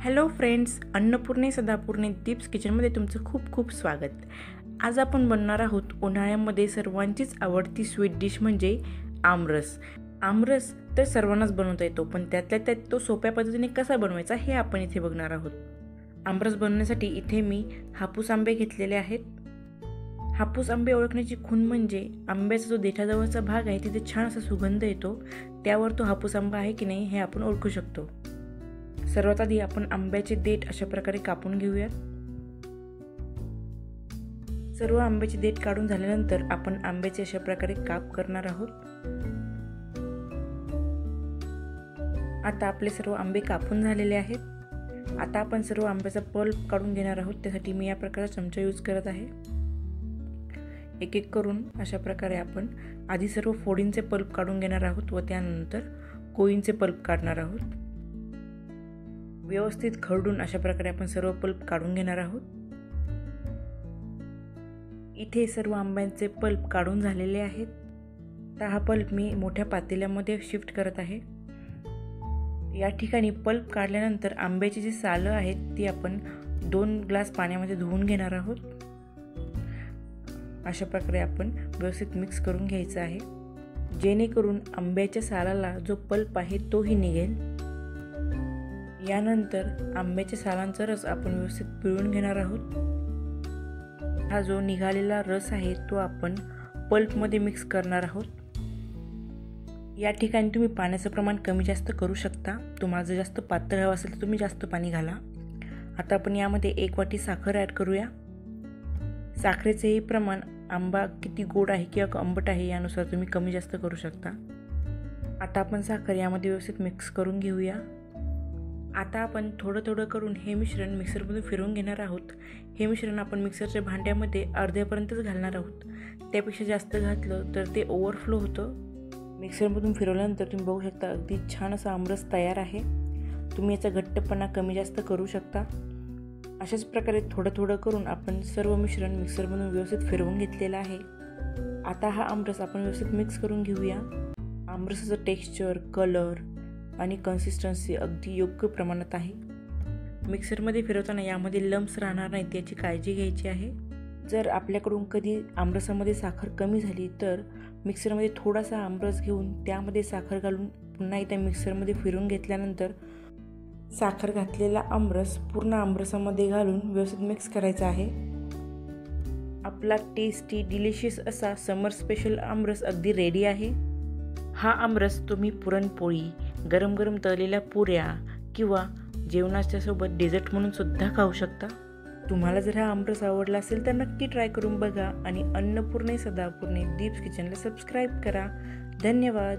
Hello friends, अन्नपूर्णे सदापूर्णे दीप्स किचनमध्ये तुमचं खूप खूप स्वागत. आज आपण बनणार आहोत उन्हाळ्यामध्ये सर्वांचीच आवडती स्वीट डिश म्हणजे आमरस. आमरस तर सर्वांनाच बनवता येतो, पण त्यातल्या त्यात तो सोप्या पद्धतीने कसा बनवायचा हे आपण इथे बघणार आहोत. आमरस बनवण्यासाठी इथे मी हापूस आंबे घेतलेले आहेत. हापूस आंबे ओळखण्याची खूण म्हणजे आंब्याचा जो देठाजवळचा भाग आहे तिथे छान असा सुगंध येतो, त्यावर तो हापूस आंबा आहे की नाही हे आपण ओळखू शकतो. सर्वात आधी आपण आंब्याचे देठ अशा प्रकारे कापून घेऊयात. सर्व आंब्याचे देठ काढून झाल्यानंतर आपण आंब्याचे अशा प्रकारे काप करणार आहोत. आता आपले सर्व आंबे कापून झालेले आहेत. आता आपण सर्व आंब्याचा पल्प काढून घेणार आहोत. त्यासाठी मी या प्रकारचा चमचा यूज करत आहे. एक एक करून अशा प्रकारे आपण आधी सर्व फोडींचे पल्प काढून घेणार आहोत व त्यानंतर कोळींचे पल्प काढणार आहोत. व्यवस्थित खरडून अशा प्रकारे आपण सर्व पल्प काढून घेणार आहोत. इथे सर्व आंब्यांचे पल्प काढून झालेले आहेत. तर हा पल्प मी मोठ्या पातेल्यामध्ये शिफ्ट करत आहे. या ठिकाणी पल्प काढल्यानंतर आंब्याची जी सालं आहेत ती आपण 2 ग्लास पाण्यामध्ये धुवून घेणार आहोत. अशा प्रकारे आपण व्यवस्थित मिक्स करून घ्यायचं आहे, जेणेकरून आंब्याच्या सालाला जो पल्प आहे तोही निघेल. यानंतर आंब्याच्या सालांचा रस आपण व्यवस्थित पिळून घेणार आहोत. हा जो निघालेला रस आहे तो आपण पल्पमध्ये मिक्स करणार आहोत. या ठिकाणी तुम्ही पाण्याचं प्रमाण कमी जास्त करू शकता. तुम्हाला जर जास्त पातळ हवं असेल तर तुम्ही जास्त पाणी घाला. आता आपण यामध्ये 1 वाटी साखर ॲड करूया. साखरेचेही प्रमाण आंबा किती गोड आहे किंवा आंबट आहे यानुसार तुम्ही कमी जास्त करू शकता. आता आपण साखर यामध्ये व्यवस्थित मिक्स करून घेऊया. आता आपण थोडं थोडं करून हे मिश्रण मिक्सरमधून फिरवून घेणार आहोत. हे मिश्रण आपण मिक्सरच्या भांड्यामध्ये अर्ध्यापर्यंतच घालणार आहोत. त्यापेक्षा जास्त घातलं तर ते ओव्हरफ्लो होतं. मिक्सरमधून फिरवल्यानंतर तुम्ही बघू शकता अगदी छान असा आमरस तयार आहे. तुम्ही याचा घट्टपणा कमी जास्त करू शकता. अशाच प्रकारे थोडं थोडं करून आपण सर्व मिश्रण मिक्सरमधून व्यवस्थित फिरवून घेतलेलं आहे. आता हा आमरस आपण व्यवस्थित मिक्स करून घेऊया. आमरसाचं टेक्स्चर, कलर आणि कन्सिस्टन्सी अगदी योग्य प्रमाणात आहे. मिक्सरमध्ये फिरवताना यामध्ये लम्प्स राहणार नाहीत याची काळजी घ्यायची आहे. जर आपल्याकडून कधी आमरसामध्ये साखर कमी झाली तर मिक्सरमध्ये थोडासा आमरस घेऊन त्यामध्ये साखर घालून पुन्हा एकदा मिक्सरमध्ये फिरवून घेतल्यानंतर साखर घातलेला आमरस पूर्ण आमरसामध्ये घालून व्यवस्थित मिक्स करायचा आहे. आपला टेस्टी डिलिशियस असा समर स्पेशल आमरस अगदी रेडी आहे. हा आमरस तुम्ही पुरणपोळी, गरम गरम तळलेल्या पुऱ्या किंवा जेवणाच्या सोबत डेझर्ट म्हणून सुद्धा खाऊ शकता. तुम्हाला जर हा आमरस आवडला असेल तर नक्की ट्राय करून बघा आणि अन्नपूर्णे सदापूर्णे दीप्स किचनला सबस्क्राईब करा. धन्यवाद.